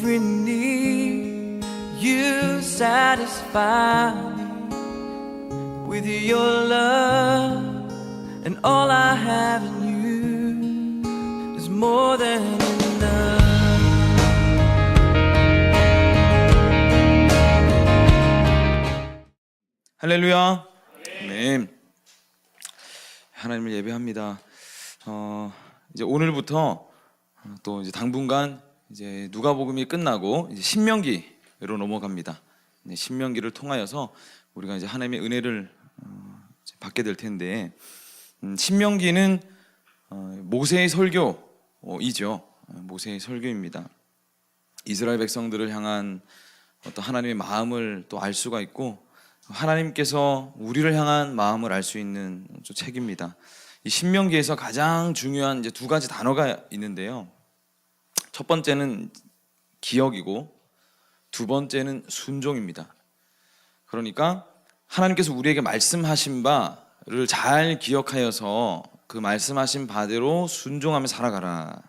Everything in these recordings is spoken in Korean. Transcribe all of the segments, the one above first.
every need. You satisfy me with your love, and all I have in you is more than enough. 할렐루야. 네. 하나님을 예배합니다. 이제 오늘부터 또 이제 당분간 이제 누가복음이 끝나고 이제 신명기로 넘어갑니다. 네, 신명기를 통하여서 우리가 이제 하나님의 은혜를 이제 받게 될 텐데, 신명기는 모세의 설교이죠. 모세의 설교입니다. 이스라엘 백성들을 향한 어떤 하나님의 마음을 또 알 수가 있고, 하나님께서 우리를 향한 마음을 알 수 있는 책입니다. 이 신명기에서 가장 중요한 이제 두 가지 단어가 있는데요. 첫 번째는 기억이고 두 번째는 순종입니다. 그러니까 하나님께서 우리에게 말씀하신 바를 잘 기억하여서 그 말씀하신 바대로 순종하며 살아가라.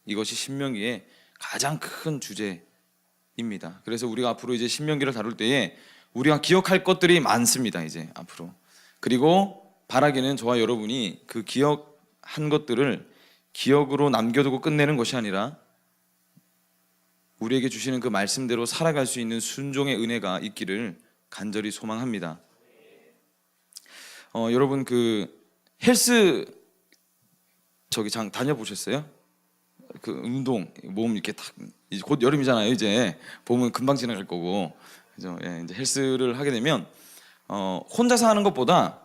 이것이 신명기의 가장 큰 주제입니다. 그래서 우리가 앞으로 이제 신명기를 다룰 때에 우리가 기억할 것들이 많습니다. 이제 앞으로. 그리고 바라기는 저와 여러분이 그 기억한 것들을 기억으로 남겨두고 끝내는 것이 아니라 우리에게 주시는 그 말씀대로 살아갈 수 있는 순종의 은혜가 있기를 간절히 소망합니다. 여러분 그 헬스 장 다녀보셨어요? 그 운동 몸 이렇게 탁, 이제 곧 여름이잖아요. 이제 봄은 금방 지나갈 거고, 그죠? 예, 이제 헬스를 하게 되면 혼자서 하는 것보다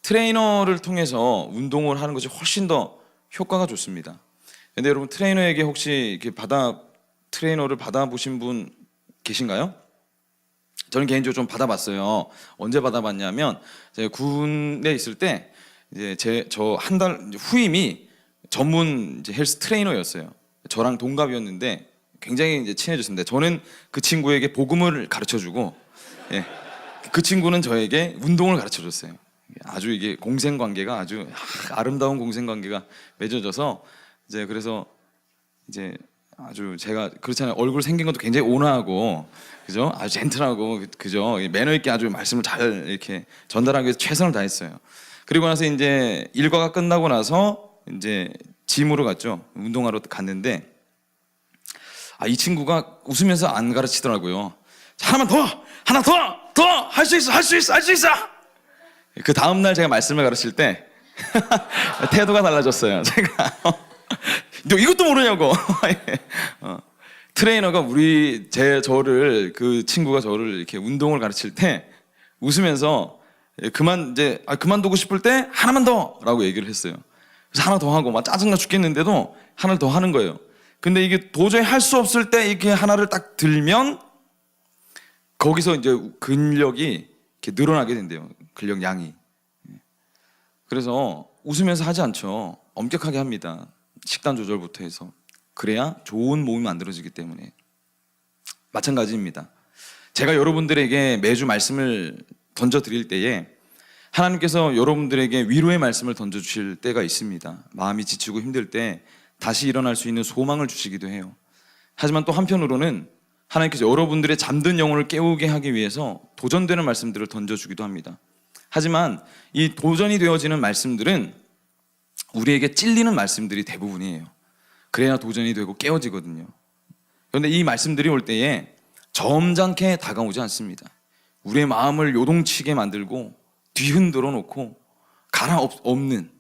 트레이너를 통해서 운동을 하는 것이 훨씬 더 효과가 좋습니다. 근데 여러분 트레이너에게 혹시 이렇게 트레이너를 받아보신 분 계신가요? 저는 개인적으로 좀 받아봤어요. 언제 받아봤냐면 제가 군에 있을 때 이제 저 한 달 후임이 전문 이제 헬스 트레이너였어요. 저랑 동갑이었는데 굉장히 이제 친해졌습니다. 저는 그 친구에게 복음을 가르쳐주고, 예, 그 친구는 저에게 운동을 가르쳐줬어요. 아주 이게 공생관계가 아주 아름다운 공생관계가 맺어져서 이제 그래서 이제 아주 제가 그렇잖아요. 얼굴 생긴 것도 굉장히 온화하고, 그죠? 아주 젠틀하고, 그죠? 매너 있게 아주 말씀을 잘 이렇게 전달하기 위해서 최선을 다했어요. 그리고 나서 이제 일과가 끝나고 나서 이제 짐으로 갔죠. 운동하러 갔는데, 이 친구가 웃으면서 안 가르치더라고요. 하나 더 할 수 있어, 할 수 있어, 할 수 있어. 그 다음 날 제가 말씀을 가르칠 때 태도가 달라졌어요. 제가 너 이것도 모르냐고. 트레이너가 저를 그 친구가 저를 이렇게 운동을 가르칠 때 웃으면서 그만두고 싶을 때 하나만 더라고 얘기를 했어요. 그래서 하나 더 하고 막 짜증나 죽겠는데도 하나를 더 하는 거예요. 근데 이게 도저히 할 수 없을 때 이렇게 하나를 딱 들면 거기서 이제 근력이 이렇게 늘어나게 된대요. 근력 양이. 그래서 웃으면서 하지 않죠. 엄격하게 합니다. 식단 조절부터 해서. 그래야 좋은 몸이 만들어지기 때문에. 마찬가지입니다. 제가 여러분들에게 매주 말씀을 던져드릴 때에 하나님께서 여러분들에게 위로의 말씀을 던져주실 때가 있습니다. 마음이 지치고 힘들 때 다시 일어날 수 있는 소망을 주시기도 해요. 하지만 또 한편으로는 하나님께서 여러분들의 잠든 영혼을 깨우게 하기 위해서 도전되는 말씀들을 던져주기도 합니다. 하지만 이 도전이 되어지는 말씀들은 우리에게 찔리는 말씀들이 대부분이에요. 그래야 도전이 되고 깨어지거든요. 그런데 이 말씀들이 올 때에 점잖게 다가오지 않습니다. 우리의 마음을 요동치게 만들고 뒤흔들어 놓고 가라앉는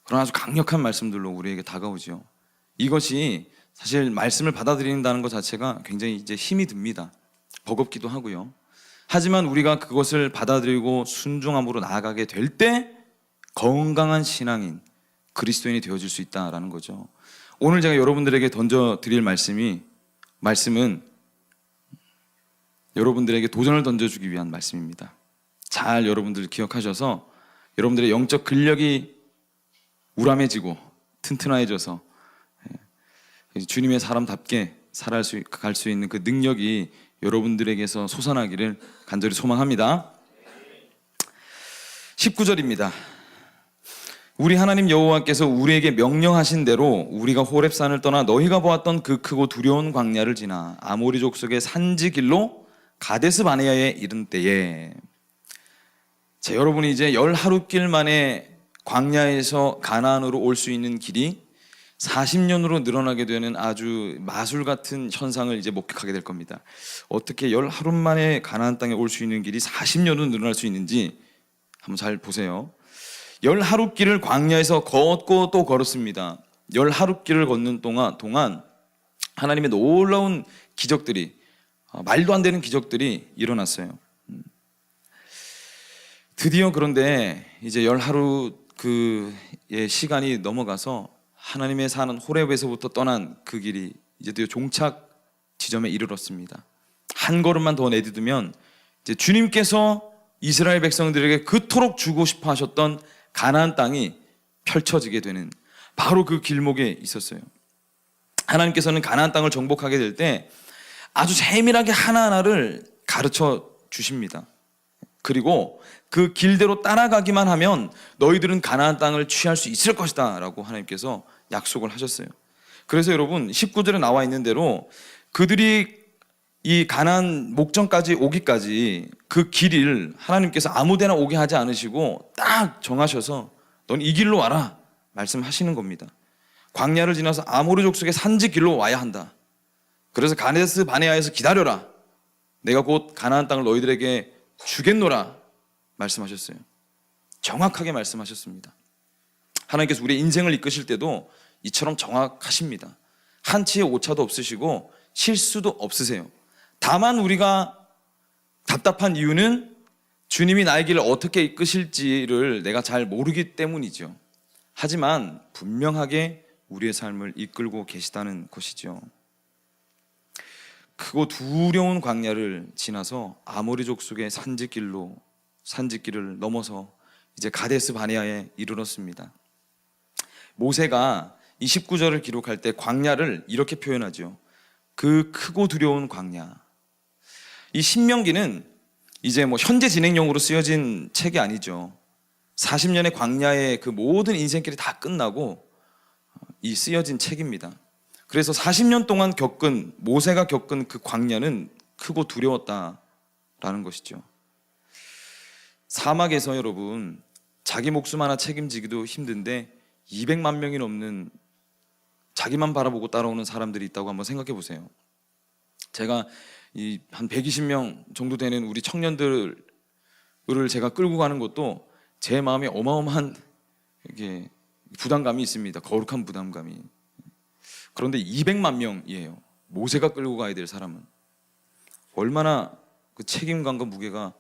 그런 아주 강력한 말씀들로 우리에게 다가오죠. 이것이 사실 말씀을 받아들인다는 것 자체가 굉장히 이제 힘이 듭니다. 버겁기도 하고요. 하지만 우리가 그것을 받아들이고 순종함으로 나아가게 될 때 건강한 신앙인 그리스도인이 되어질 수 있다는 거죠. 오늘 제가 여러분들에게 던져드릴 말씀은 여러분들에게 도전을 던져주기 위한 말씀입니다. 잘 여러분들 기억하셔서 여러분들의 영적 근력이 우람해지고 튼튼해져서 주님의 사람답게 갈 수 있는 그 능력이 여러분들에게서 솟아나기를 간절히 소망합니다. 19절입니다. 우리 하나님 여호와께서 우리에게 명령하신 대로 우리가 호렙산을 떠나 너희가 보았던 그 크고 두려운 광야를 지나 아모리 족속의 산지 길로 가데스 바네아에 이른 때에, 자, 여러분이 이제 10하룻길 만에 광야에서 가나안으로 올 수 있는 길이 40년으로 늘어나게 되는 아주 마술 같은 현상을 이제 목격하게 될 겁니다. 어떻게 10하룻 만에 가나안 땅에 올 수 있는 길이 40년으로 늘어날 수 있는지 한번 잘 보세요. 10하룻길을 광야에서 걷고 또 걸었습니다. 10하룻길을 걷는 동안 하나님의 놀라운 기적들이, 말도 안 되는 기적들이 일어났어요. 드디어 그런데 이제 10하루 그의 시간이 넘어가서 하나님의 사는 호렙에서부터 떠난 그 길이 이제 드디어 종착 지점에 이르렀습니다. 한 걸음만 더 내딛으면 이제 주님께서 이스라엘 백성들에게 그토록 주고 싶어 하셨던 가나안 땅이 펼쳐지게 되는 바로 그 길목에 있었어요. 하나님께서는 가나안 땅을 정복하게 될 때 아주 세밀하게 하나하나를 가르쳐 주십니다. 그리고 그 길대로 따라가기만 하면 너희들은 가나안 땅을 취할 수 있을 것이다 라고 하나님께서 약속을 하셨어요. 그래서 여러분 19절에 나와 있는 대로 그들이 이 가나안 목전까지 오기까지 그 길을 하나님께서 아무데나 오게 하지 않으시고 딱 정하셔서 넌 이 길로 와라 말씀하시는 겁니다. 광야를 지나서 아모리 족속의 산지 길로 와야 한다. 그래서 가데스 바네아에서 기다려라. 내가 곧 가나안 땅을 너희들에게 주겠노라 말씀하셨어요. 정확하게 말씀하셨습니다. 하나님께서 우리의 인생을 이끄실 때도 이처럼 정확하십니다. 한치의 오차도 없으시고 실수도 없으세요. 다만 우리가 답답한 이유는 주님이 나의 길을 어떻게 이끄실지를 내가 잘 모르기 때문이죠. 하지만 분명하게 우리의 삶을 이끌고 계시다는 것이죠. 크고 두려운 광야를 지나서 아모리 족속의 산지길을 넘어서 이제 가데스 바네아에 이르렀습니다. 모세가 이 19절을 기록할 때 광야를 이렇게 표현하죠. 그 크고 두려운 광야. 이 신명기는 이제 현재 진행형으로 쓰여진 책이 아니죠. 40년의 광야의 그 모든 인생길이 다 끝나고 이 쓰여진 책입니다. 그래서 40년 동안 모세가 겪은 그 광야는 크고 두려웠다라는 것이죠. 사막에서 여러분 자기 목숨 하나 책임지기도 힘든데 200만 명이 넘는 자기만 바라보고 따라오는 사람들이 있다고 한번 생각해 보세요. 제가 한 120명 정도 되는 우리 청년들을 제가 끌고 가는 것도 제 마음에 어마어마한 이게 부담감이 있습니다. 거룩한 부담감이. 그런데 200만 명이에요. 모세가 끌고 가야 될 사람은 얼마나 그 책임감과 무게가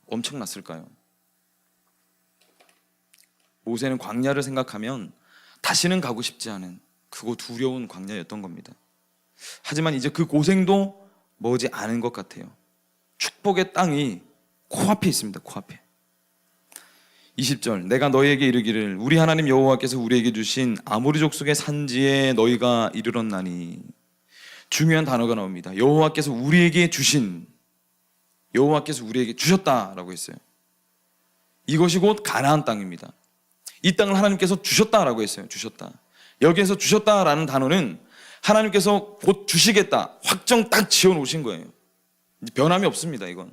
엄청났을까요? 모세는 광야를 생각하면 다시는 가고 싶지 않은 크고 두려운 광야였던 겁니다. 하지만 이제 그 고생도 머지 않은 것 같아요. 축복의 땅이 코앞에 있습니다. 코앞에. 20절 내가 너희에게 이르기를 우리 하나님 여호와께서 우리에게 주신 아모리 족속의 산지에 너희가 이르렀나니. 중요한 단어가 나옵니다. 여호와께서 우리에게 주셨다라고 했어요. 이것이 곧 가나안 땅입니다. 이 땅을 하나님께서 주셨다라고 했어요. 주셨다. 여기에서 주셨다라는 단어는 하나님께서 곧 주시겠다 확정 딱 지어 놓으신 거예요. 변함이 없습니다. 이건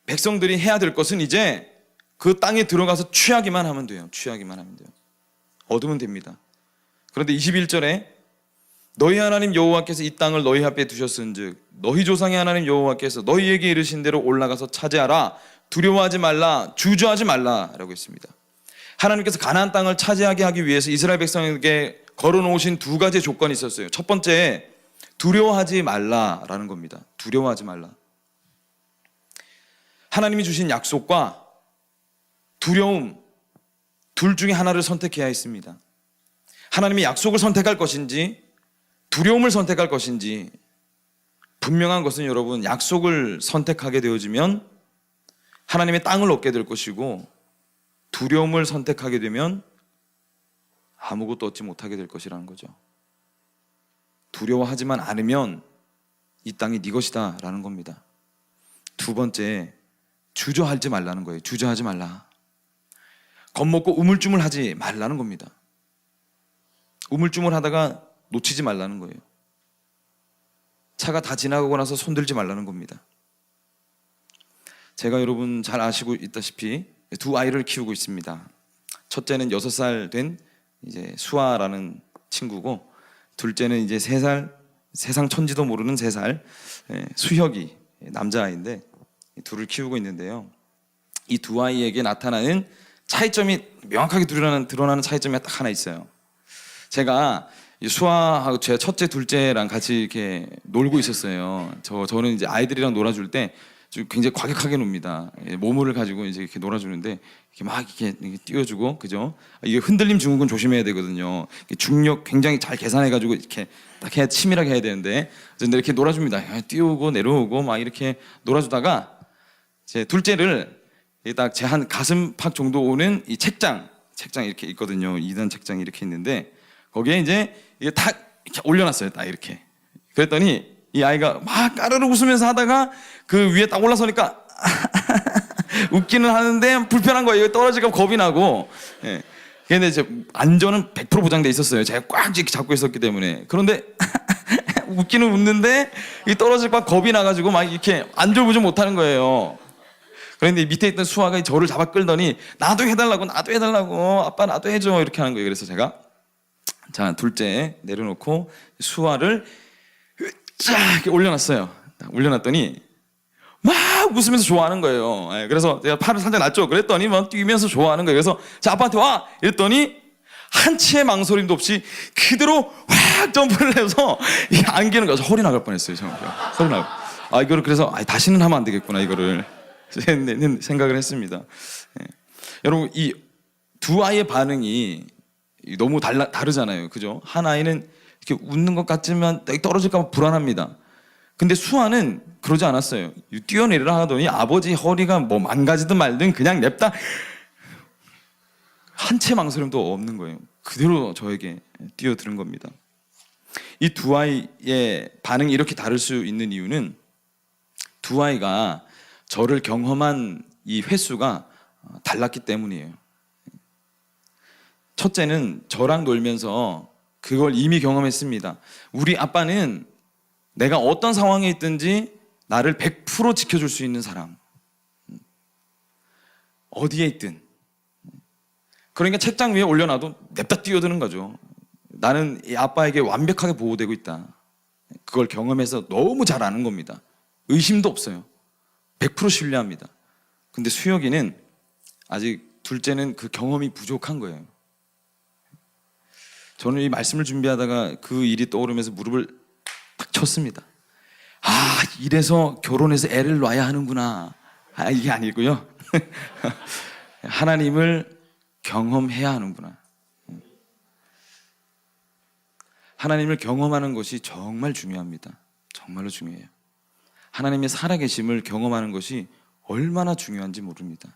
백성들이 해야 될 것은 이제 그 땅에 들어가서 취하기만 하면 돼요. 얻으면 됩니다. 그런데 21절에 너희 하나님 여호와께서 이 땅을 너희 앞에 두셨은즉 너희 조상의 하나님 여호와께서 너희에게 이르신 대로 올라가서 차지하라. 두려워하지 말라. 주저하지 말라라고 했습니다. 하나님께서 가나안 땅을 차지하게 하기 위해서 이스라엘 백성에게 걸어놓으신 두 가지 조건이 있었어요. 첫 번째, 두려워하지 말라라는 겁니다. 두려워하지 말라. 하나님이 주신 약속과 두려움 둘 중에 하나를 선택해야 했습니다. 하나님이 약속을 선택할 것인지 두려움을 선택할 것인지 분명한 것은 여러분 약속을 선택하게 되어지면 하나님의 땅을 얻게 될 것이고 두려움을 선택하게 되면 아무것도 얻지 못하게 될 것이라는 거죠. 두려워하지만 않으면 이 땅이 네 것이다 라는 겁니다. 두 번째, 주저하지 말라는 거예요. 주저하지 말라. 겁먹고 우물쭈물하지 말라는 겁니다. 우물쭈물하다가 놓치지 말라는 거예요. 차가 다 지나가고 나서 손들지 말라는 겁니다. 제가 여러분 잘 아시고 있다시피 두 아이를 키우고 있습니다. 첫째는 6살 된 이제 수아라는 친구고, 둘째는 이제 3살, 세상 천지도 모르는 3살 수혁이, 남자아이인데 둘을 키우고 있는데요. 이 두 아이에게 나타나는 차이점이 명확하게 드러나는 차이점이 딱 하나 있어요. 제가 수아하고 제 첫째, 둘째랑 같이 이렇게 놀고 있었어요. 저는 이제 아이들이랑 놀아줄 때 굉장히 과격하게 놉니다. 모물을 가지고 이제 이렇게 놀아주는데 이렇게 막 이렇게 띄워주고, 그죠? 이게 흔들림 증후군 조심해야 되거든요. 중력 굉장히 잘 계산해가지고 이렇게 딱 해야 치밀하게 해야 되는데, 근데 이렇게 놀아줍니다. 띄우고 내려오고 막 이렇게 놀아주다가 제 둘째를 딱 제 한 가슴팍 정도 오는 이 책장 이렇게 있거든요. 2단 책장이 이렇게 있는데 거기에 이제 이게 딱 이렇게 올려놨어요. 딱 이렇게. 그랬더니 이 아이가 막 까르르 웃으면서 하다가 그 위에 딱 올라서니까 웃기는 하는데 불편한 거예요. 떨어질까 겁이 나고. 예. 근데 이제 안전은 100% 보장돼 있었어요. 제가 꽉 이렇게 잡고 있었기 때문에. 그런데 웃기는 웃는데 이 떨어질까 겁이 나가지고 막 이렇게 안절부절 못하는 거예요. 그런데 밑에 있던 수아가 저를 잡아 끌더니 나도 해달라고 아빠 나도 해줘 이렇게 하는 거예요. 그래서 제가 자, 둘째 내려놓고 수아를 쫙 이렇게 올려놨어요. 올려놨더니 막 웃으면서 좋아하는 거예요. 그래서 제가 팔을 살짝 놨죠. 그랬더니 막 뛰면서 좋아하는 거예요. 그래서 자, 아빠한테 와 이랬더니 한치의 망설임도 없이 그대로 확 점프를 해서 안기는 거죠. 허리 나갈 뻔했어요. 허리 나가. 이거를 그래서 다시는 하면 안 되겠구나 이거를 생각을 했습니다. 여러분 이 두 아이의 반응이 너무 다르잖아요. 그죠? 한 아이는 이렇게 웃는 것 같지만 떨어질까 봐 불안합니다. 근데 수아는 그러지 않았어요. 뛰어내리라 하더니 아버지 허리가 뭐 망가지든 말든 그냥 냅다 한 채 망설임도 없는 거예요. 그대로 저에게 뛰어드는 겁니다. 이 두 아이의 반응이 이렇게 다를 수 있는 이유는 두 아이가 저를 경험한 이 횟수가 달랐기 때문이에요. 첫째는 저랑 놀면서 그걸 이미 경험했습니다. 우리 아빠는 내가 어떤 상황에 있든지 나를 100% 지켜줄 수 있는 사람. 어디에 있든. 그러니까 책장 위에 올려놔도 냅다 뛰어드는 거죠. 나는 이 아빠에게 완벽하게 보호되고 있다. 그걸 경험해서 너무 잘 아는 겁니다. 의심도 없어요. 100% 신뢰합니다. 근데 수혁이는 아직 둘째는 그 경험이 부족한 거예요. 저는 이 말씀을 준비하다가 그 일이 떠오르면서 무릎을 딱 쳤습니다. 이래서 결혼해서 애를 놔야 하는구나. 이게 아니고요. 하나님을 경험해야 하는구나. 하나님을 경험하는 것이 정말 중요합니다. 정말로 중요해요. 하나님의 살아계심을 경험하는 것이 얼마나 중요한지 모릅니다.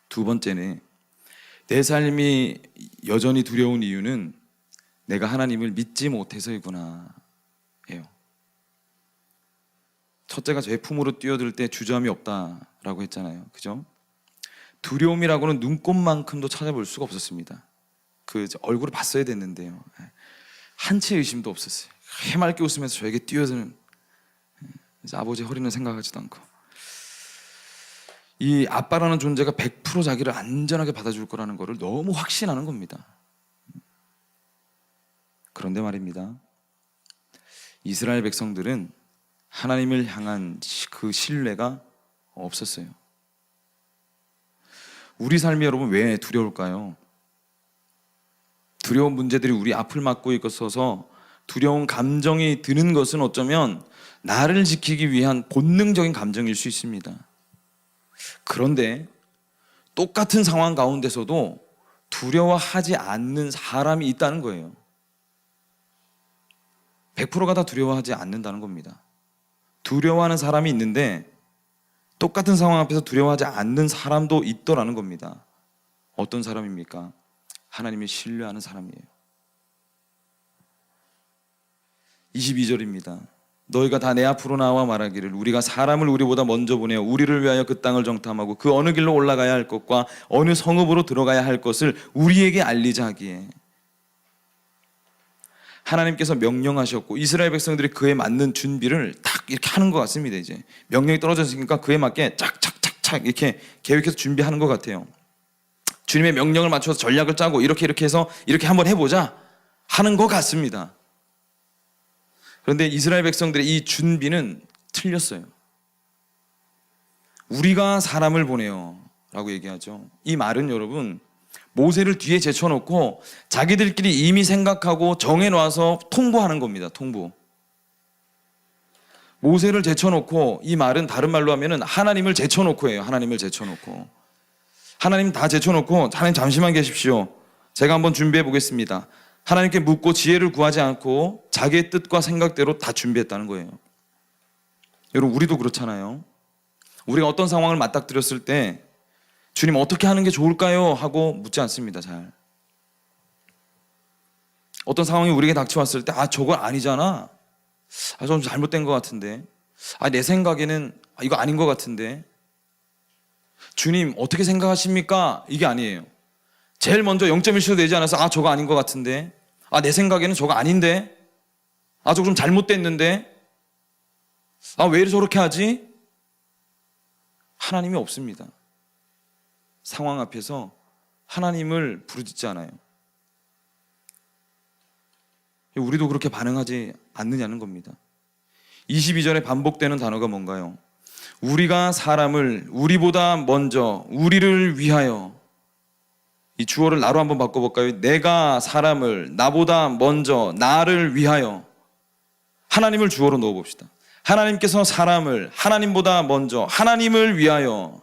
두 번째는 내 삶이 여전히 두려운 이유는 내가 하나님을 믿지 못해서이구나 해요. 첫째가 제 품으로 뛰어들 때 주저함이 없다라고 했잖아요. 그죠? 두려움이라고는 눈꼽만큼도 찾아볼 수가 없었습니다. 그 얼굴을 봤어야 됐는데요. 한치 의심도 없었어요. 해맑게 웃으면서 저에게 뛰어드는 아버지 허리는 생각하지도 않고, 이 아빠라는 존재가 100% 자기를 안전하게 받아줄 거라는 것을 너무 확신하는 겁니다. 그런데 말입니다, 이스라엘 백성들은 하나님을 향한 그 신뢰가 없었어요. 우리 삶이 여러분 왜 두려울까요? 두려운 문제들이 우리 앞을 막고 있어서 두려운 감정이 드는 것은 어쩌면 나를 지키기 위한 본능적인 감정일 수 있습니다. 그런데 똑같은 상황 가운데서도 두려워하지 않는 사람이 있다는 거예요. 100%가 다 두려워하지 않는다는 겁니다. 두려워하는 사람이 있는데 똑같은 상황 앞에서 두려워하지 않는 사람도 있더라는 겁니다. 어떤 사람입니까? 하나님을 신뢰하는 사람이에요. 22절입니다. 너희가 다 내 앞으로 나와 말하기를 우리가 사람을 우리보다 먼저 보내어 우리를 위하여 그 땅을 정탐하고 그 어느 길로 올라가야 할 것과 어느 성읍으로 들어가야 할 것을 우리에게 알리자 하기에 하나님께서 명령하셨고 이스라엘 백성들이 그에 맞는 준비를 딱 이렇게 하는 것 같습니다. 이제 명령이 떨어졌으니까 그에 맞게 짝짝짝짝 이렇게 계획해서 준비하는 것 같아요. 주님의 명령을 맞춰서 전략을 짜고 이렇게 해서 이렇게 한번 해보자 하는 것 같습니다. 그런데 이스라엘 백성들의 이 준비는 틀렸어요. 우리가 사람을 보내요 라고 얘기하죠. 이 말은 여러분 모세를 뒤에 제쳐놓고 자기들끼리 이미 생각하고 정해놔서 통보하는 겁니다. 통보. 모세를 제쳐놓고, 이 말은 다른 말로 하면은 하나님을 제쳐놓고 해요. 하나님을 제쳐놓고. 하나님 다 제쳐놓고 하나님 잠시만 계십시오. 제가 한번 준비해 보겠습니다. 하나님께 묻고 지혜를 구하지 않고 자기의 뜻과 생각대로 다 준비했다는 거예요. 여러분 우리도 그렇잖아요. 우리가 어떤 상황을 맞닥뜨렸을 때 주님 어떻게 하는 게 좋을까요? 하고 묻지 않습니다. 잘. 어떤 상황이 우리에게 닥쳐왔을 때 저건 아니잖아. 좀 잘못된 것 같은데. 내 생각에는 이거 아닌 것 같은데. 주님 어떻게 생각하십니까? 이게 아니에요. 제일 먼저 0.1초도 되지 않아서 저거 아닌 것 같은데. 내 생각에는 저거 아닌데. 저거 좀 잘못됐는데. 왜 저렇게 하지? 하나님이 없습니다. 상황 앞에서 하나님을 부르짖지 않아요. 우리도 그렇게 반응하지 않느냐는 겁니다. 22절에 반복되는 단어가 뭔가요? 우리가 사람을 우리보다 먼저 우리를 위하여. 이 주어를 나로 한번 바꿔볼까요? 내가 사람을 나보다 먼저 나를 위하여. 하나님을 주어로 넣어봅시다. 하나님께서 사람을 하나님보다 먼저 하나님을 위하여.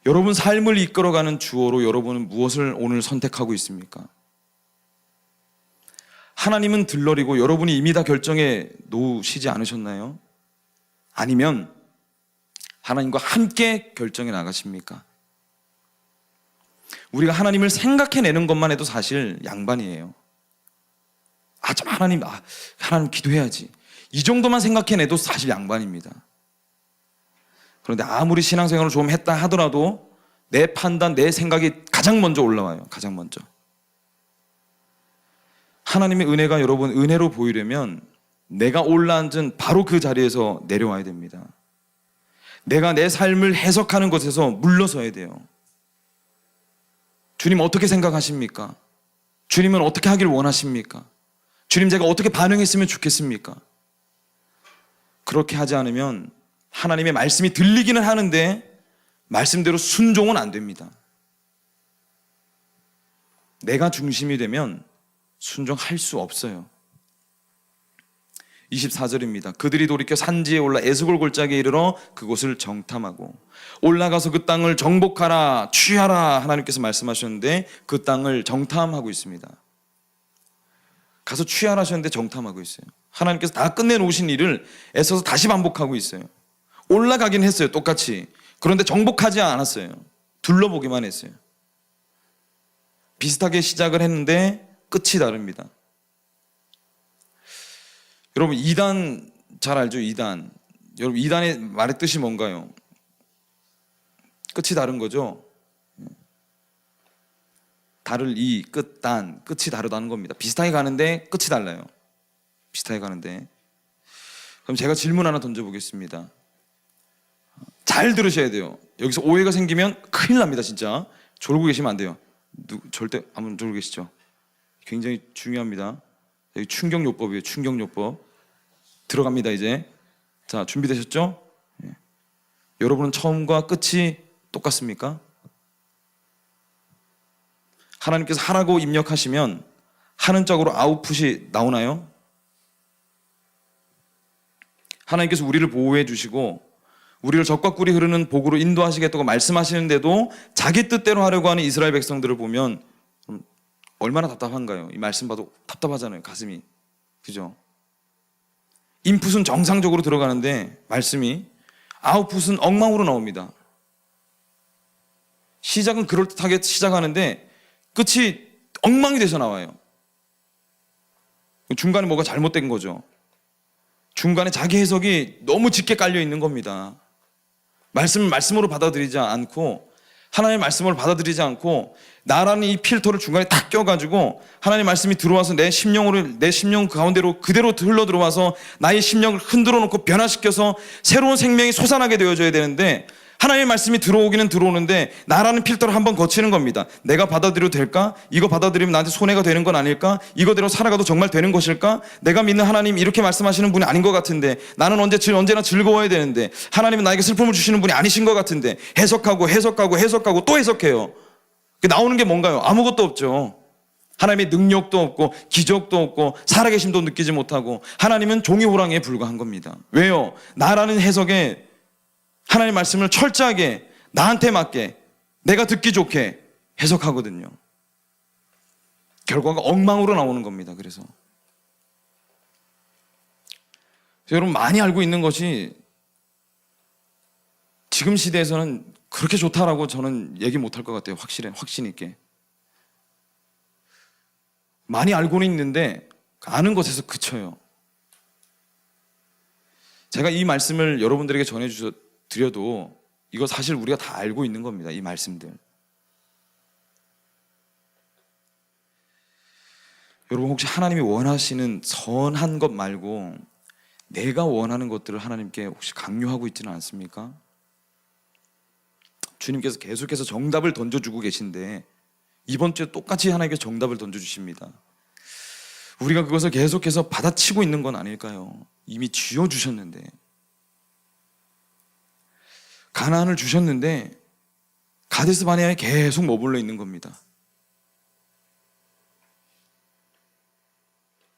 여러분 삶을 이끌어가는 주어로 여러분은 무엇을 오늘 선택하고 있습니까? 하나님은 들러리고 여러분이 이미 다 결정해 놓으시지 않으셨나요? 아니면 하나님과 함께 결정해 나가십니까? 우리가 하나님을 생각해내는 것만 해도 사실 양반이에요. 좀 하나님 기도해야지. 이 정도만 생각해내도 사실 양반입니다. 그런데 아무리 신앙생활을 좀 했다 하더라도 내 판단, 내 생각이 가장 먼저 올라와요. 가장 먼저. 하나님의 은혜가 여러분 은혜로 보이려면 내가 올라앉은 바로 그 자리에서 내려와야 됩니다. 내가 내 삶을 해석하는 것에서 물러서야 돼요. 주님 어떻게 생각하십니까? 주님은 어떻게 하길 원하십니까? 주님 제가 어떻게 반응했으면 좋겠습니까? 그렇게 하지 않으면 하나님의 말씀이 들리기는 하는데 말씀대로 순종은 안 됩니다. 내가 중심이 되면 순종할 수 없어요. 24절입니다. 그들이 돌이켜 산지에 올라 에스골 골짜기에 이르러 그곳을 정탐하고 올라가서 그 땅을 정복하라 취하라 하나님께서 말씀하셨는데 그 땅을 정탐하고 있습니다. 가서 취하라 하셨는데 정탐하고 있어요. 하나님께서 다 끝내놓으신 일을 애써서 다시 반복하고 있어요. 올라가긴 했어요. 똑같이. 그런데 정복하지 않았어요. 둘러보기만 했어요. 비슷하게 시작을 했는데 끝이 다릅니다. 여러분 2단 잘 알죠? 2단. 여러분 2단의 말의 뜻이 뭔가요? 끝이 다른 거죠. 달을 이, 끝, 단, 끝이 다르다는 겁니다. 비슷하게 가는데 끝이 달라요. 비슷하게 가는데. 그럼 제가 질문 하나 던져보겠습니다. 잘 들으셔야 돼요. 여기서 오해가 생기면 큰일 납니다. 진짜 졸고 계시면 안 돼요. 절대 아무도 졸고 계시죠? 굉장히 중요합니다. 여기 충격요법이에요. 충격요법 들어갑니다. 이제 자 준비되셨죠? 여러분은 처음과 끝이 똑같습니까? 하나님께서 하라고 입력하시면 하는 쪽으로 아웃풋이 나오나요? 하나님께서 우리를 보호해 주시고 우리를 적과 꿀이 흐르는 복으로 인도하시겠다고 말씀하시는데도 자기 뜻대로 하려고 하는 이스라엘 백성들을 보면 얼마나 답답한가요? 이 말씀 봐도 답답하잖아요. 가슴이. 그죠? 인풋은 정상적으로 들어가는데 말씀이 아웃풋은 엉망으로 나옵니다. 시작은 그럴듯하게 시작하는데 끝이 엉망이 돼서 나와요. 중간에 뭐가 잘못된 거죠. 중간에 자기 해석이 너무 짙게 깔려 있는 겁니다. 말씀을 말씀으로 받아들이지 않고, 하나님의 말씀을 받아들이지 않고, 나라는 이 필터를 중간에 딱 껴가지고 하나님의 말씀이 들어와서 내 심령 가운데로 그대로 흘러 들어와서 나의 심령을 흔들어 놓고 변화시켜서 새로운 생명이 솟아나게 되어져야 되는데, 하나님의 말씀이 들어오기는 들어오는데 나라는 필터를 한번 거치는 겁니다. 내가 받아들여도 될까? 이거 받아들이면 나한테 손해가 되는 건 아닐까? 이거대로 살아가도 정말 되는 것일까? 내가 믿는 하나님 이렇게 말씀하시는 분이 아닌 것 같은데, 나는 언제나 즐거워야 되는데, 하나님은 나에게 슬픔을 주시는 분이 아니신 것 같은데, 해석하고 또 해석해요. 나오는 게 뭔가요? 아무것도 없죠. 하나님의 능력도 없고 기적도 없고 살아계심도 느끼지 못하고, 하나님은 종이 호랑이에 불과한 겁니다. 왜요? 나라는 해석에 하나님의 말씀을 철저하게 나한테 맞게 내가 듣기 좋게 해석하거든요. 결과가 엉망으로 나오는 겁니다. 그래서 여러분, 많이 알고 있는 것이 지금 시대에서는 그렇게 좋다라고 저는 얘기 못할 것 같아요. 확신 있게. 많이 알고는 있는데 아는 것에서 그쳐요. 제가 이 말씀을 여러분들에게 전해드려도 이거 사실 우리가 다 알고 있는 겁니다. 이 말씀들. 여러분, 혹시 하나님이 원하시는 선한 것 말고 내가 원하는 것들을 하나님께 혹시 강요하고 있지는 않습니까? 주님께서 계속해서 정답을 던져주고 계신데 이번 주에 똑같이 하나님께서 정답을 던져주십니다. 우리가 그것을 계속해서 받아치고 있는 건 아닐까요? 이미 쥐어주셨는데, 가나안을 주셨는데 가데스 바네아에 계속 머물러 있는 겁니다.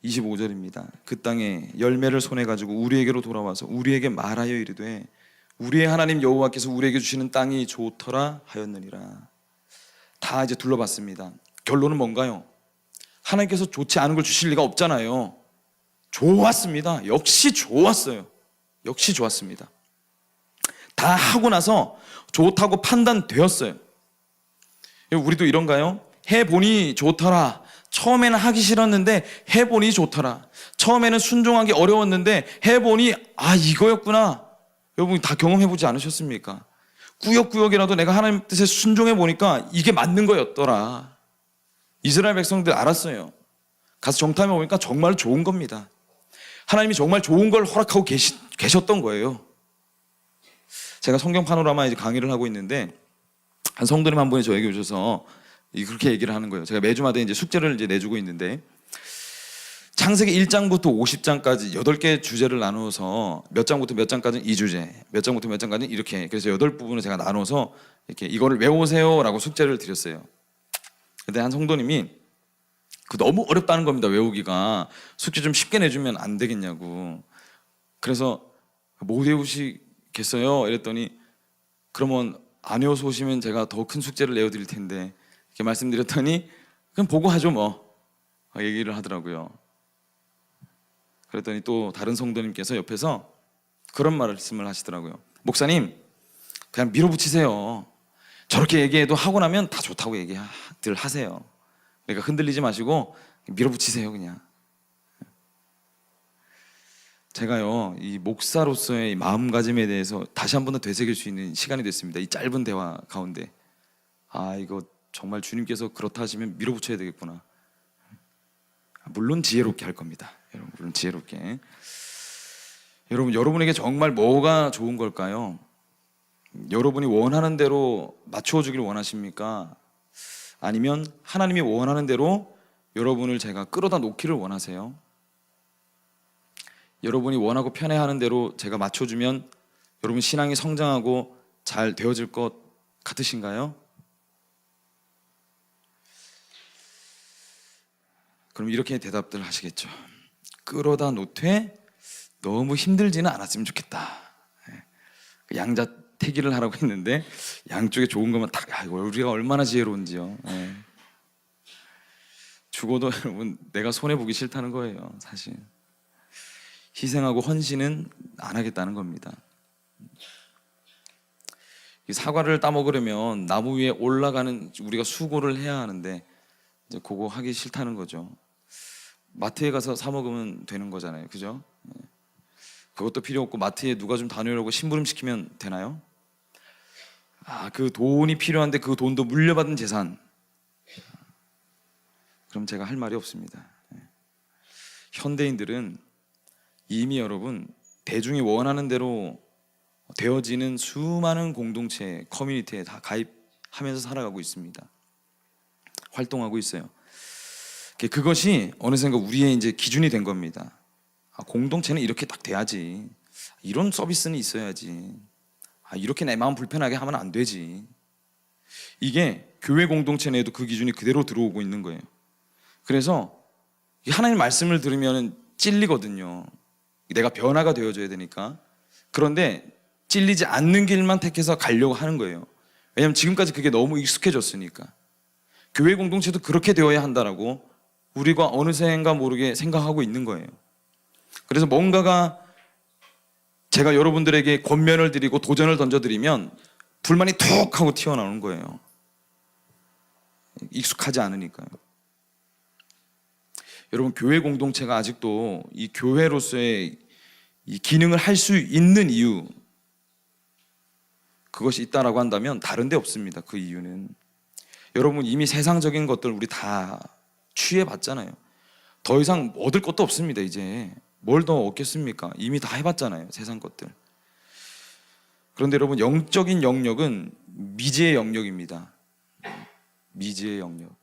25절입니다. 그 땅에 열매를 손에 가지고 우리에게로 돌아와서 우리에게 말하여 이르되 우리의 하나님 여호와께서 우리에게 주시는 땅이 좋더라 하였느니라. 다 이제 둘러봤습니다. 결론은 뭔가요? 하나님께서 좋지 않은 걸 주실 리가 없잖아요. 좋았습니다. 역시 좋았어요. 역시 좋았습니다. 다 하고 나서 좋다고 판단되었어요. 우리도 이런가요? 해보니 좋더라. 처음에는 하기 싫었는데 해보니 좋더라. 처음에는 순종하기 어려웠는데 해보니 이거였구나. 여러분 다 경험해보지 않으셨습니까? 꾸역꾸역이라도 내가 하나님 뜻에 순종해보니까 이게 맞는 거였더라. 이스라엘 백성들 알았어요. 가서 정탐해 보니까 정말 좋은 겁니다. 하나님이 정말 좋은 걸 허락하고 계셨던 거예요. 제가 성경 파노라마 이제 강의를 하고 있는데 한 성도님 한 분이 저에게 오셔서 그렇게 얘기를 하는 거예요. 제가 매주마다 이제 숙제를 이제 내주고 있는데, 창세기 1장부터 50장까지 8개 주제를 나누어서 몇 장부터 몇 장까지는 이 주제, 몇 장부터 몇 장까지는 이렇게, 그래서 8부분을 제가 나눠서 이렇게 이거를 외우세요라고 숙제를 드렸어요. 근데 한 성도님이 너무 어렵다는 겁니다. 외우기가. 숙제 좀 쉽게 내주면 안 되겠냐고. 그래서 못 외우시겠어요? 이랬더니 그러면 안 외워서 오시면 제가 더 큰 숙제를 내어드릴 텐데, 이렇게 말씀드렸더니 그럼 보고 하죠 뭐, 얘기를 하더라고요. 그랬더니 또 다른 성도님께서 옆에서 그런 말씀을 하시더라고요. 목사님, 그냥 밀어붙이세요. 저렇게 얘기해도 하고 나면 다 좋다고 얘기들 하세요. 그러니까 흔들리지 마시고 밀어붙이세요 그냥. 제가요, 이 목사로서의 마음가짐에 대해서 다시 한 번 더 되새길 수 있는 시간이 됐습니다. 이 짧은 대화 가운데 이거 정말 주님께서 그렇다 하시면 밀어붙여야 되겠구나. 물론 지혜롭게 할 겁니다. 여러분, 물론 지혜롭게. 여러분에게 정말 뭐가 좋은 걸까요? 여러분이 원하는 대로 맞추어 주길 원하십니까? 아니면 하나님이 원하는 대로 여러분을 제가 끌어다 놓기를 원하세요? 여러분이 원하고 편애하는 대로 제가 맞춰주면 여러분 신앙이 성장하고 잘 되어질 것 같으신가요? 그럼 이렇게 대답들 하시겠죠. 끌어다 놓되 너무 힘들지는 않았으면 좋겠다. 양자택일을 하라고 했는데 양쪽에 좋은 것만 딱, 우리가 얼마나 지혜로운지요. 죽어도 여러분 내가 손해보기 싫다는 거예요. 사실 희생하고 헌신은 안 하겠다는 겁니다. 이 사과를 따먹으려면 나무 위에 올라가는 우리가 수고를 해야 하는데 이제 그거 하기 싫다는 거죠. 마트에 가서 사 먹으면 되는 거잖아요, 그죠? 그것도 필요 없고 마트에 누가 좀 다녀오라고 심부름 시키면 되나요? 그 돈이 필요한데 그 돈도 물려받은 재산. 그럼 제가 할 말이 없습니다. 현대인들은 이미 여러분 대중이 원하는 대로 되어지는 수많은 공동체, 커뮤니티에 다 가입하면서 살아가고 있습니다. 활동하고 있어요. 그것이 어느샌가 우리의 이제 기준이 된 겁니다. 공동체는 이렇게 딱 돼야지. 이런 서비스는 있어야지. 이렇게 내 마음 불편하게 하면 안 되지. 이게 교회 공동체 내에도 그 기준이 그대로 들어오고 있는 거예요. 그래서 하나님 말씀을 들으면 찔리거든요. 내가 변화가 되어줘야 되니까. 그런데 찔리지 않는 길만 택해서 가려고 하는 거예요. 왜냐하면 지금까지 그게 너무 익숙해졌으니까. 교회 공동체도 그렇게 되어야 한다라고 우리가 어느새인가 모르게 생각하고 있는 거예요. 그래서 뭔가가 제가 여러분들에게 권면을 드리고 도전을 던져드리면 불만이 툭 하고 튀어나오는 거예요. 익숙하지 않으니까요. 여러분, 교회 공동체가 아직도 이 교회로서의 이 기능을 할 수 있는 이유, 그것이 있다라고 한다면 다른 데 없습니다. 그 이유는 여러분 이미 세상적인 것들 우리 다 취해봤잖아요. 더 이상 얻을 것도 없습니다. 이제 뭘 더 얻겠습니까? 이미 다 해봤잖아요. 세상 것들. 그런데 여러분, 영적인 영역은 미지의 영역입니다. 미지의 영역.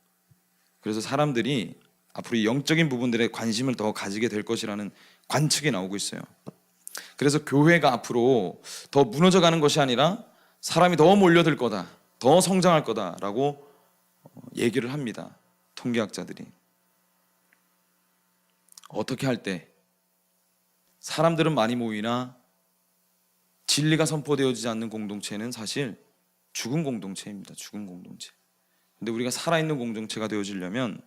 그래서 사람들이 앞으로 이 영적인 부분들에 관심을 더 가지게 될 것이라는 관측이 나오고 있어요. 그래서 교회가 앞으로 더 무너져가는 것이 아니라 사람이 더 몰려들 거다, 더 성장할 거다라고 얘기를 합니다. 통계학자들이. 어떻게 할 때 사람들은 많이 모이나 진리가 선포되어지지 않는 공동체는 사실 죽은 공동체입니다. 죽은 공동체. 근데 우리가 살아있는 공동체가 되어지려면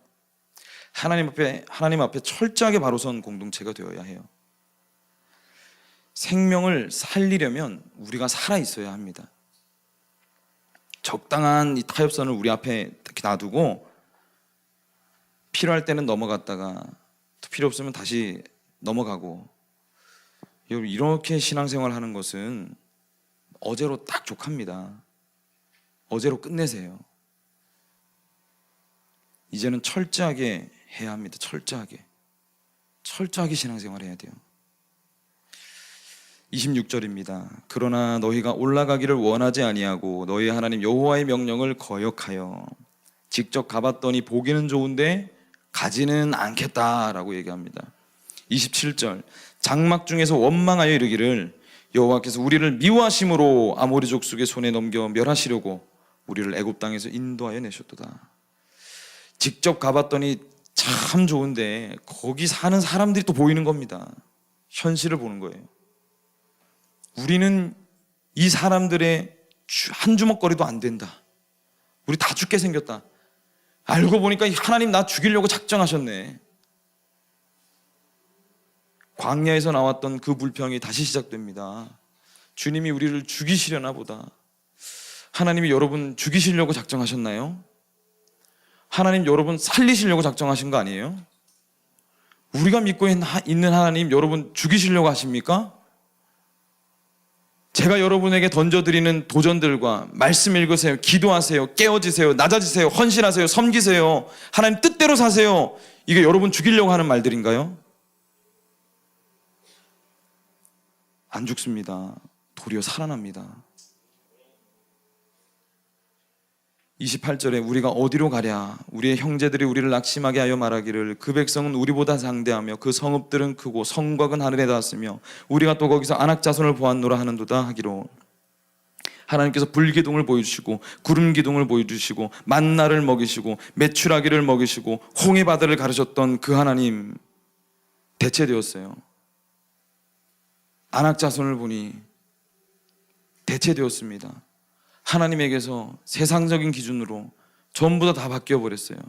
하나님 앞에 철저하게 바로 선 공동체가 되어야 해요. 생명을 살리려면 우리가 살아 있어야 합니다. 적당한 이 타협선을 우리 앞에 이렇게 놔두고 필요할 때는 넘어갔다가 또 필요 없으면 다시 넘어가고, 여러분 이렇게 신앙생활 하는 것은 어제로 딱 족합니다. 어제로 끝내세요. 이제는 철저하게 해야 합니다. 철저하게 신앙생활 해야 돼요. 26절입니다. 그러나 너희가 올라가기를 원하지 아니하고 너희 하나님 여호와의 명령을 거역하여 직접 가봤더니 보기는 좋은데 가지는 않겠다라고 얘기합니다. 27절, 장막 중에서 원망하여 이르기를 여호와께서 우리를 미워하심으로 아모리 족속의 손에 넘겨 멸하시려고 우리를 애굽 땅에서 인도하여 내셨도다. 직접 가봤더니 참 좋은데 거기 사는 사람들이 또 보이는 겁니다. 현실을 보는 거예요. 우리는 이 사람들의 한 주먹거리도 안 된다. 우리 다 죽게 생겼다. 알고 보니까 하나님 나 죽이려고 작정하셨네. 광야에서 나왔던 그 불평이 다시 시작됩니다. 주님이 우리를 죽이시려나 보다. 하나님이 여러분 죽이시려고 작정하셨나요? 하나님 여러분 살리시려고 작정하신 거 아니에요? 우리가 믿고 있는 하나님 여러분 죽이시려고 하십니까? 제가 여러분에게 던져드리는 도전들과 말씀 읽으세요, 기도하세요, 깨어지세요, 낮아지세요, 헌신하세요, 섬기세요, 하나님 뜻대로 사세요, 이게 여러분 죽이려고 하는 말들인가요? 안 죽습니다. 도리어 살아납니다. 28절에 우리가 어디로 가랴? 우리의 형제들이 우리를 낙심하게 하여 말하기를 그 백성은 우리보다 장대하며 그 성읍들은 크고 성곽은 하늘에 닿았으며 우리가 또 거기서 안악 자손을 보았노라 하는도다 하기로, 하나님께서 불기둥을 보여주시고 구름기둥을 보여주시고 만나를 먹이시고 메추라기를 먹이시고 홍해 바다를 가르셨던 그 하나님 대체되었어요. 안악 자손을 보니 대체되었습니다. 하나님에게서 세상적인 기준으로 전부 다 바뀌어 버렸어요.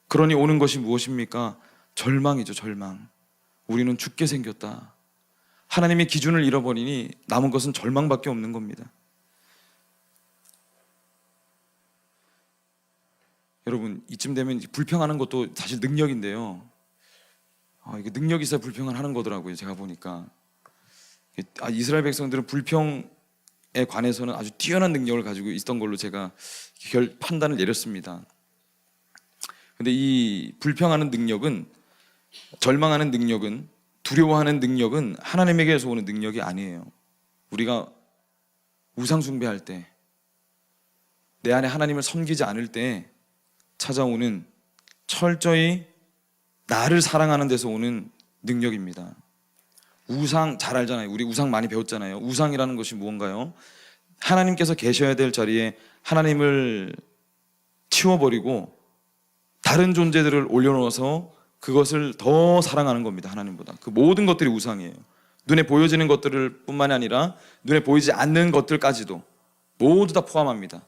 그러니 오는 것이 무엇입니까? 절망이죠. 절망. 우리는 죽게 생겼다. 하나님의 기준을 잃어버리니 남은 것은 절망밖에 없는 겁니다. 여러분 이쯤 되면 불평하는 것도 사실 능력인데요, 이게 능력이 있어야 불평을 하는 거더라고요. 제가 보니까 이스라엘 백성들은 불평에 관해서는 아주 뛰어난 능력을 가지고 있던 걸로 제가 판단을 내렸습니다. 근데 이 불평하는 능력은, 절망하는 능력은, 두려워하는 능력은 하나님에게서 오는 능력이 아니에요. 우리가 우상 숭배할 때, 내 안에 하나님을 섬기지 않을 때 찾아오는 철저히 나를 사랑하는 데서 오는 능력입니다. 우상 잘 알잖아요. 우리 우상 많이 배웠잖아요. 우상이라는 것이 무언가요? 하나님께서 계셔야 될 자리에 하나님을 치워버리고 다른 존재들을 올려놓아서 그것을 더 사랑하는 겁니다. 하나님보다. 그 모든 것들이 우상이에요. 눈에 보여지는 것들을 뿐만이 아니라 눈에 보이지 않는 것들까지도 모두 다 포함합니다.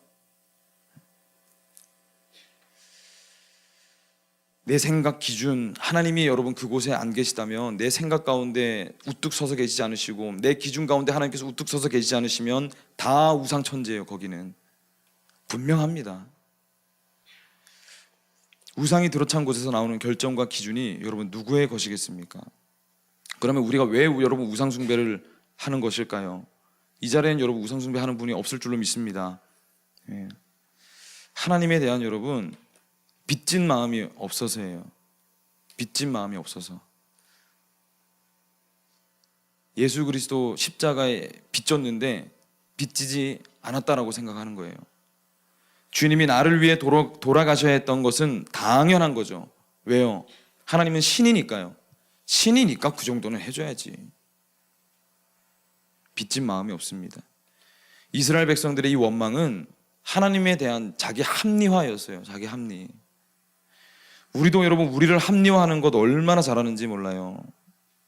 내 생각 기준, 하나님이 여러분 그곳에 안 계시다면, 내 생각 가운데 우뚝 서서 계시지 않으시고 내 기준 가운데 하나님께서 우뚝 서서 계시지 않으시면 다 우상천지예요. 거기는 분명합니다. 우상이 들어찬 곳에서 나오는 결정과 기준이 여러분 누구의 것이겠습니까? 그러면 우리가 왜 여러분 우상 숭배를 하는 것일까요? 이 자리에는 여러분 우상 숭배하는 분이 없을 줄로 믿습니다. 하나님에 대한 여러분 빚진 마음이 없어서예요. 빚진 마음이 없어서. 예수 그리스도 십자가에 빚졌는데 빚지지 않았다라고 생각하는 거예요. 주님이 나를 위해 돌아가셔야 했던 것은 당연한 거죠. 왜요? 하나님은 신이니까요. 신이니까 그 정도는 해줘야지. 빚진 마음이 없습니다. 이스라엘 백성들의 이 원망은 하나님에 대한 자기 합리화였어요. 자기 합리. 우리도 여러분 우리를 합리화하는 것 얼마나 잘하는지 몰라요.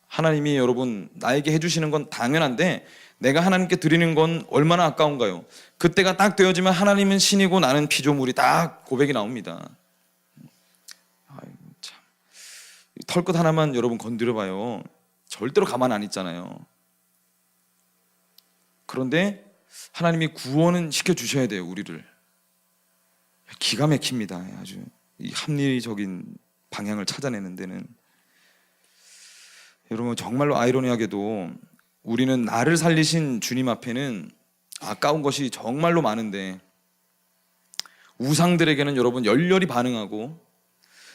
하나님이 여러분 나에게 해주시는 건 당연한데 내가 하나님께 드리는 건 얼마나 아까운가요? 그때가 딱 되어지면 하나님은 신이고 나는 피조물이 딱 고백이 나옵니다. 아이고 참. 털끝 하나만 여러분 건드려봐요. 절대로 가만 안 있잖아요. 그런데 하나님이 구원은 시켜주셔야 돼요. 우리를. 기가 막힙니다. 아주 이 합리적인 방향을 찾아내는 데는. 여러분 정말로 아이러니하게도 우리는 나를 살리신 주님 앞에는 아까운 것이 정말로 많은데 우상들에게는 여러분 열렬히 반응하고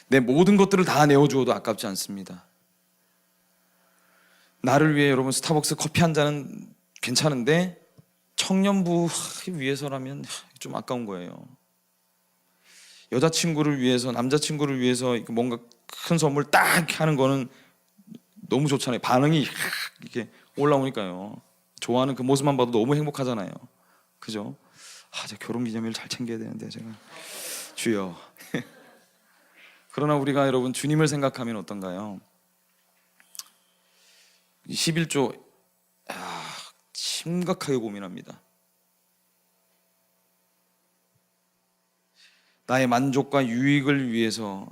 내 모든 것들을 다 내어주어도 아깝지 않습니다. 나를 위해 여러분 스타벅스 커피 한 잔은 괜찮은데 청년부 위해서라면 좀 아까운 거예요. 여자친구를 위해서, 남자친구를 위해서 뭔가 큰 선물 딱 하는 거는 너무 좋잖아요. 반응이 이렇게 올라오니까요. 좋아하는 그 모습만 봐도 너무 행복하잖아요. 그죠? 제가 결혼기념일 잘 챙겨야 되는데 제가 주여. 그러나 우리가 여러분 주님을 생각하면 어떤가요? 11조 심각하게 고민합니다. 나의 만족과 유익을 위해서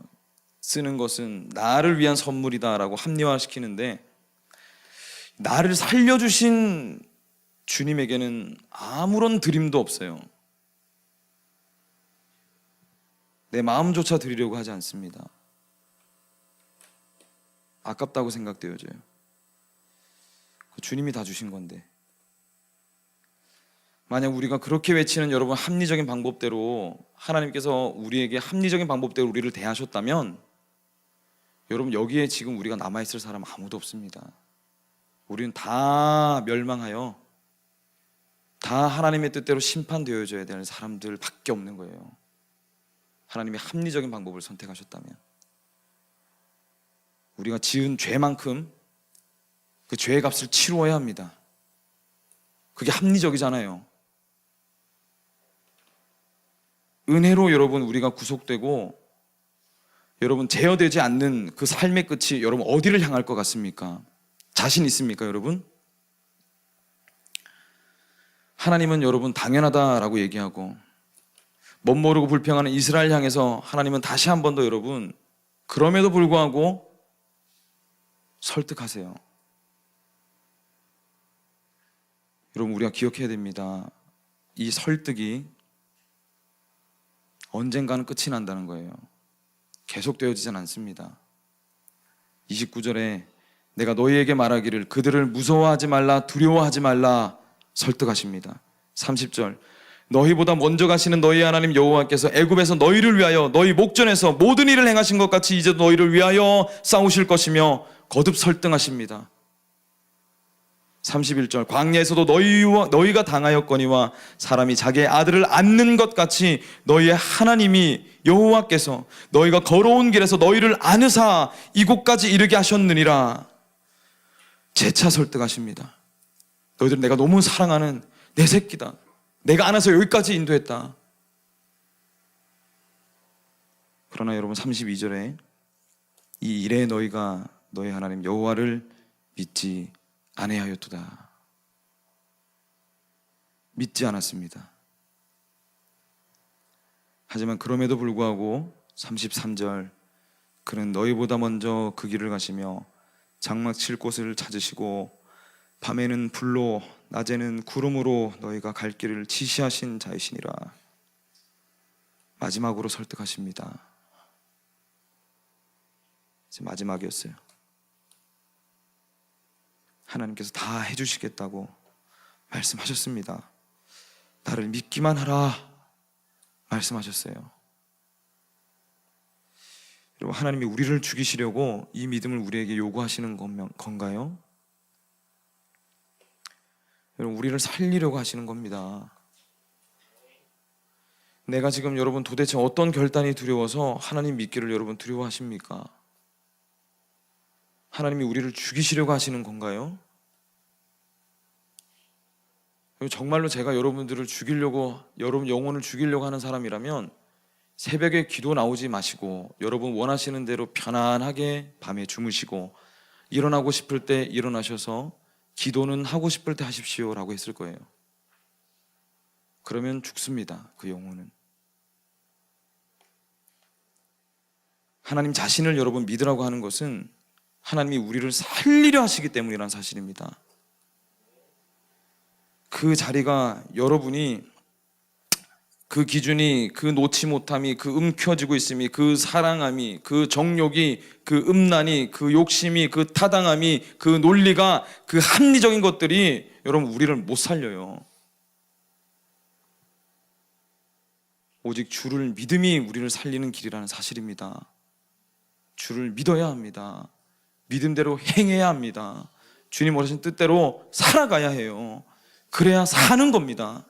쓰는 것은 나를 위한 선물이다라고 합리화시키는데 나를 살려주신 주님에게는 아무런 드림도 없어요. 내 마음조차 드리려고 하지 않습니다. 아깝다고 생각되어져요. 주님이 다 주신 건데. 만약 우리가 그렇게 외치는 여러분 합리적인 방법대로 하나님께서 우리에게 합리적인 방법대로 우리를 대하셨다면 여러분 여기에 지금 우리가 남아있을 사람 아무도 없습니다. 우리는 다 멸망하여 다 하나님의 뜻대로 심판되어져야 되는 사람들밖에 없는 거예요. 하나님이 합리적인 방법을 선택하셨다면 우리가 지은 죄만큼 그 죄의 값을 치루어야 합니다. 그게 합리적이잖아요. 은혜로 여러분 우리가 구속되고 여러분 제어되지 않는 그 삶의 끝이 여러분 어디를 향할 것 같습니까? 자신 있습니까 여러분? 하나님은 여러분 당연하다라고 얘기하고 멋모르고 불평하는 이스라엘 향해서 하나님은 다시 한 번 더 여러분 그럼에도 불구하고 설득하세요. 여러분 우리가 기억해야 됩니다. 이 설득이 언젠가는 끝이 난다는 거예요. 계속되어지진 않습니다. 29절에 내가 너희에게 말하기를 그들을 무서워하지 말라 두려워하지 말라 설득하십니다. 30절 너희보다 먼저 가시는 너희 하나님 여호와께서 애굽에서 너희를 위하여 너희 목전에서 모든 일을 행하신 것 같이 이제 너희를 위하여 싸우실 것이며 거듭 설득하십니다. 31절 광야에서도 너희가 당하였거니와 사람이 자기의 아들을 안는 것 같이 너희의 하나님이 여호와께서 너희가 걸어온 길에서 너희를 안으사 이곳까지 이르게 하셨느니라. 재차 설득하십니다. 너희들은 내가 너무 사랑하는 내 새끼다. 내가 안아서 여기까지 인도했다. 그러나 여러분 32절에 이 일에 너희가 너희 하나님 여호와를 믿지 아내하였도다. 믿지 않았습니다. 하지만 그럼에도 불구하고 33절 그는 너희보다 먼저 그 길을 가시며 장막 칠 곳을 찾으시고 밤에는 불로 낮에는 구름으로 너희가 갈 길을 지시하신 자이시니라. 마지막으로 설득하십니다. 이제 마지막이었어요. 하나님께서 다 해주시겠다고 말씀하셨습니다. 나를 믿기만 하라 말씀하셨어요. 여러분, 하나님이 우리를 죽이시려고 이 믿음을 우리에게 요구하시는 건가요? 여러분, 우리를 살리려고 하시는 겁니다. 내가 지금 여러분 도대체 어떤 결단이 두려워서 하나님 믿기를 여러분 두려워하십니까? 하나님이 우리를 죽이시려고 하시는 건가요? 정말로 제가 여러분들을 죽이려고, 여러분 영혼을 죽이려고 하는 사람이라면 새벽에 기도 나오지 마시고 여러분 원하시는 대로 편안하게 밤에 주무시고 일어나고 싶을 때 일어나셔서 기도는 하고 싶을 때 하십시오 라고 했을 거예요. 그러면 죽습니다. 그 영혼은. 하나님 자신을 여러분 믿으라고 하는 것은 하나님이 우리를 살리려 하시기 때문이라는 사실입니다. 그 자리가 여러분이 그 기준이, 그 놓지 못함이, 그 움켜쥐고 있음이, 그 사랑함이, 그 정욕이, 그 음란이, 그 욕심이, 그 타당함이, 그 논리가, 그 합리적인 것들이 여러분 우리를 못 살려요. 오직 주를 믿음이 우리를 살리는 길이라는 사실입니다. 주를 믿어야 합니다. 믿음대로 행해야 합니다. 주님 원하신 뜻대로 살아가야 해요. 그래야 사는 겁니다.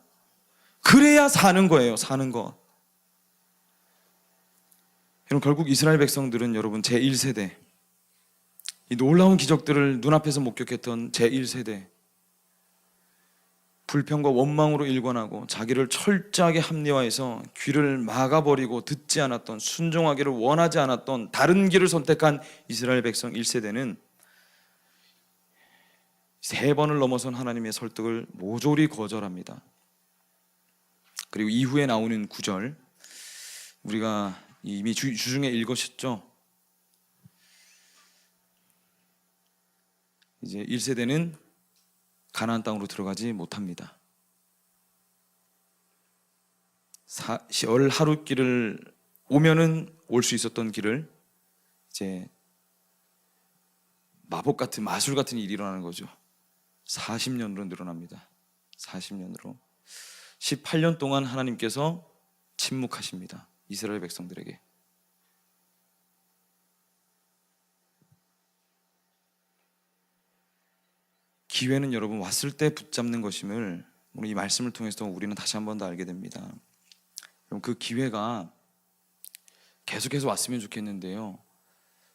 그래야 사는 거예요. 사는 것. 여러분, 결국 이스라엘 백성들은 여러분 제1세대, 이 놀라운 기적들을 눈앞에서 목격했던 제1세대, 불평과 원망으로 일관하고 자기를 철저하게 합리화해서 귀를 막아버리고 듣지 않았던, 순종하기를 원하지 않았던 다른 길을 선택한 이스라엘 백성 1세대는 3번을 넘어선 하나님의 설득을 모조리 거절합니다. 그리고 이후에 나오는 9절, 우리가 이미 주중에 읽으셨죠? 이제 1세대는 가나안 땅으로 들어가지 못합니다. 열 하루 길을 오면은 올 수 있었던 길을 이제 마법 같은, 마술 같은 일이 일어나는 거죠. 40년으로 늘어납니다. 40년으로 18년 동안 하나님께서 침묵하십니다. 이스라엘 백성들에게. 기회는 여러분 왔을 때 붙잡는 것임을 오늘 이 말씀을 통해서 우리는 다시 한 번 더 알게 됩니다. 여러분, 그 기회가 계속해서 왔으면 좋겠는데요,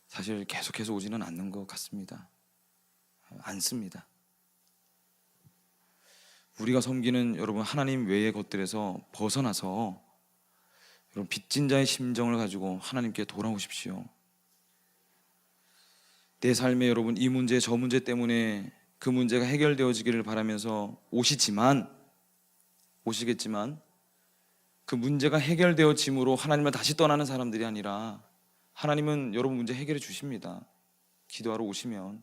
사실 계속해서 오지는 않는 것 같습니다. 않습니다. 우리가 섬기는 여러분 하나님 외의 것들에서 벗어나서 여러분 빚진 자의 심정을 가지고 하나님께 돌아오십시오. 내 삶에 여러분 이 문제 저 문제 때문에 그 문제가 해결되어지기를 바라면서 오시겠지만 그 문제가 해결되어짐으로 하나님을 다시 떠나는 사람들이 아니라 하나님은 여러분 문제 해결해 주십니다. 기도하러 오시면,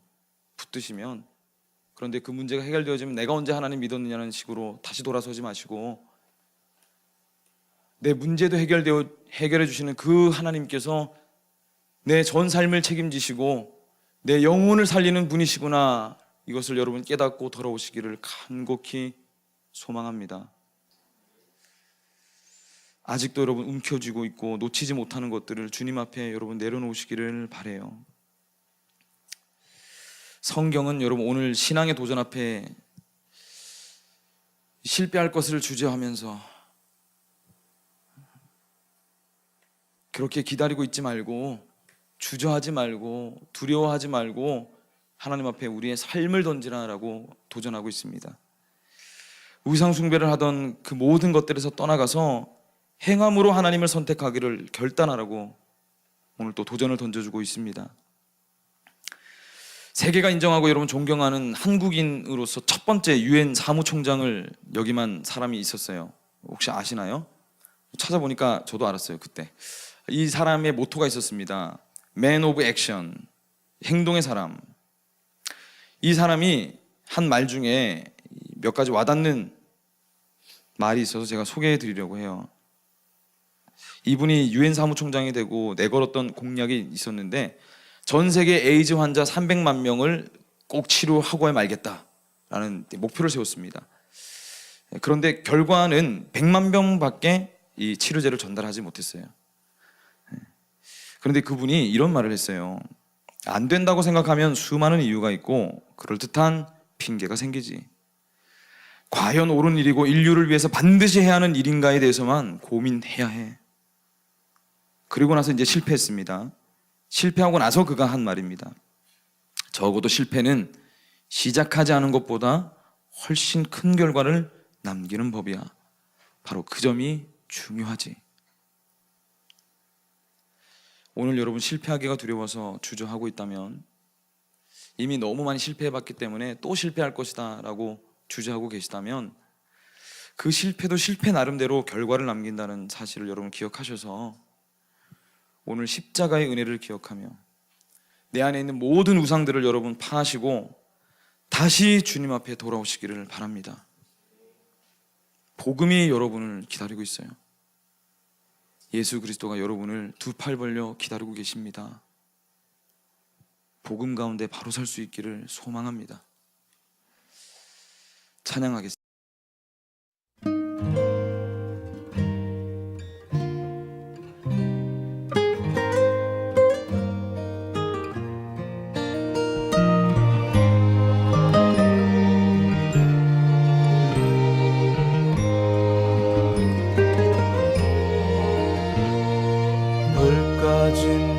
붙드시면. 그런데 그 문제가 해결되어지면 내가 언제 하나님 믿었느냐는 식으로 다시 돌아서지 마시고 내 문제도 해결해 주시는 그 하나님께서 내 전 삶을 책임지시고 내 영혼을 살리는 분이시구나, 이것을 여러분 깨닫고 돌아오시기를 간곡히 소망합니다. 아직도 여러분 움켜쥐고 있고 놓치지 못하는 것들을 주님 앞에 여러분 내려놓으시기를 바라요. 성경은 여러분 오늘 신앙의 도전 앞에 실패할 것을 주저하면서 그렇게 기다리고 있지 말고, 주저하지 말고, 두려워하지 말고 하나님 앞에 우리의 삶을 던지라라고 도전하고 있습니다. 우상 숭배를 하던 그 모든 것들에서 떠나가서 행함으로 하나님을 선택하기를 결단하라고 오늘 또 도전을 던져주고 있습니다. 세계가 인정하고 여러분 존경하는 한국인으로서 첫 번째 유엔 사무총장을 역임한 사람이 있었어요. 혹시 아시나요? 찾아보니까 저도 알았어요. 그때 이 사람의 모토가 있었습니다. Man of Action, 행동의 사람. 이 사람이 한 말 중에 몇 가지 와닿는 말이 있어서 제가 소개해 드리려고 해요. 이분이 유엔 사무총장이 되고 내걸었던 공약이 있었는데, 전 세계 에이즈 환자 300만 명을 꼭 치료하고 말겠다라는 목표를 세웠습니다. 그런데 결과는 100만 명밖에 이 치료제를 전달하지 못했어요. 그런데 그분이 이런 말을 했어요. 안 된다고 생각하면 수많은 이유가 있고 그럴듯한 핑계가 생기지. 과연 옳은 일이고 인류를 위해서 반드시 해야 하는 일인가에 대해서만 고민해야 해. 그리고 나서 이제 실패했습니다. 실패하고 나서 그가 한 말입니다. 적어도 실패는 시작하지 않은 것보다 훨씬 큰 결과를 남기는 법이야. 바로 그 점이 중요하지. 오늘 여러분 실패하기가 두려워서 주저하고 있다면, 이미 너무 많이 실패해봤기 때문에 또 실패할 것이다 라고 주저하고 계시다면, 그 실패도 실패 나름대로 결과를 남긴다는 사실을 여러분 기억하셔서 오늘 십자가의 은혜를 기억하며 내 안에 있는 모든 우상들을 여러분 파하시고 다시 주님 앞에 돌아오시기를 바랍니다. 복음이 여러분을 기다리고 있어요. 예수 그리스도가 여러분을 두 팔 벌려 기다리고 계십니다. 복음 가운데 바로 설 수 있기를 소망합니다. 찬양하겠습니다.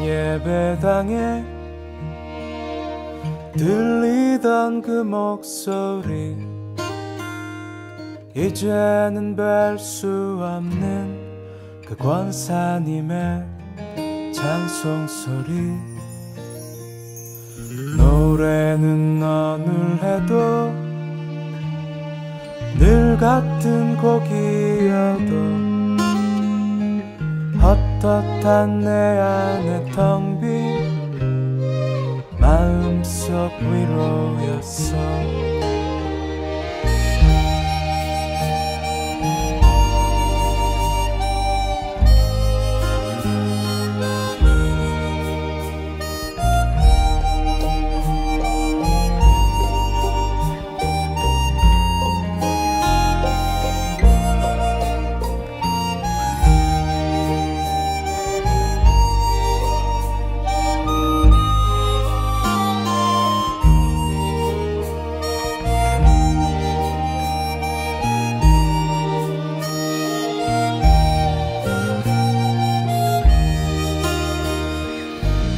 예배당에 들리던 그 목소리, 이제는 뵐 수 없는 그 권사님의 찬송소리. 노래는 어눌해도 늘 같은 곡이어도 헛헛한 내 안에 텅 빈 마음속 위로였어.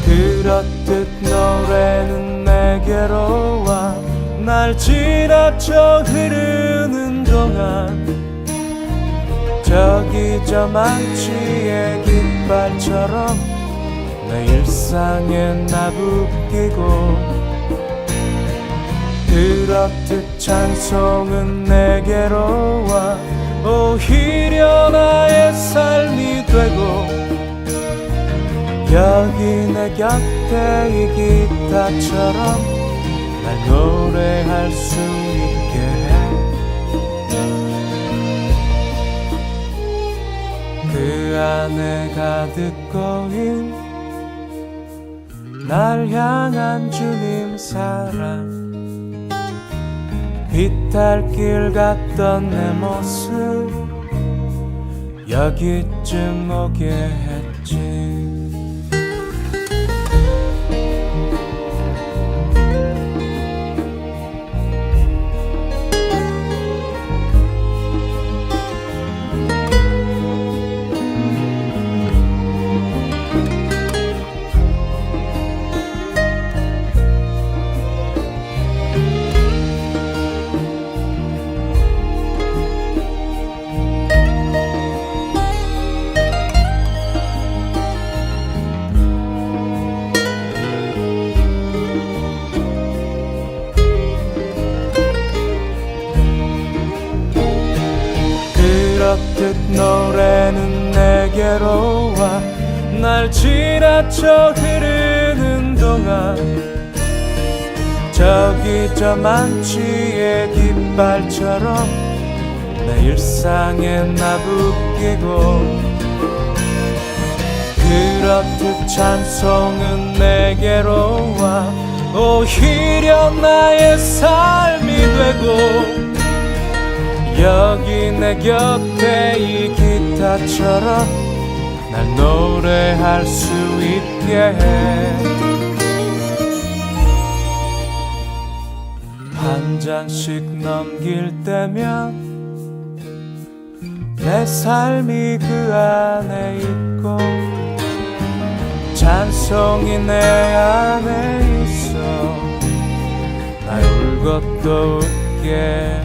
그렇듯 노래는 내게로 와 날 지나쳐 흐르는 동안 저기 저 망치의 깃발처럼 내 일상에 나부끼고, 그렇듯 찬송은 내게로 와 오히려 나의 삶이 되고, 여기 내 곁에 이 기타처럼 날 노래할 수 있게 해. 그 안에 가득 고인 날 향한 주님 사랑 비탈길 갔던 내 모습 여기쯤 오게 했지. 그렇듯 노래는 내게로 와 날 지나쳐 흐르는 동안 저기 저 만취의 깃발처럼 내 일상에 나부끼고 그렇듯 찬송은 내게로 와 오히려 나의 삶이 되고 여기 내 곁에 이 기타처럼 날 노래할 수 있게 해. 한 잔씩 넘길 때면 내 삶이 그 안에 있고 찬송이 내 안에 있어 날 울고 또 웃게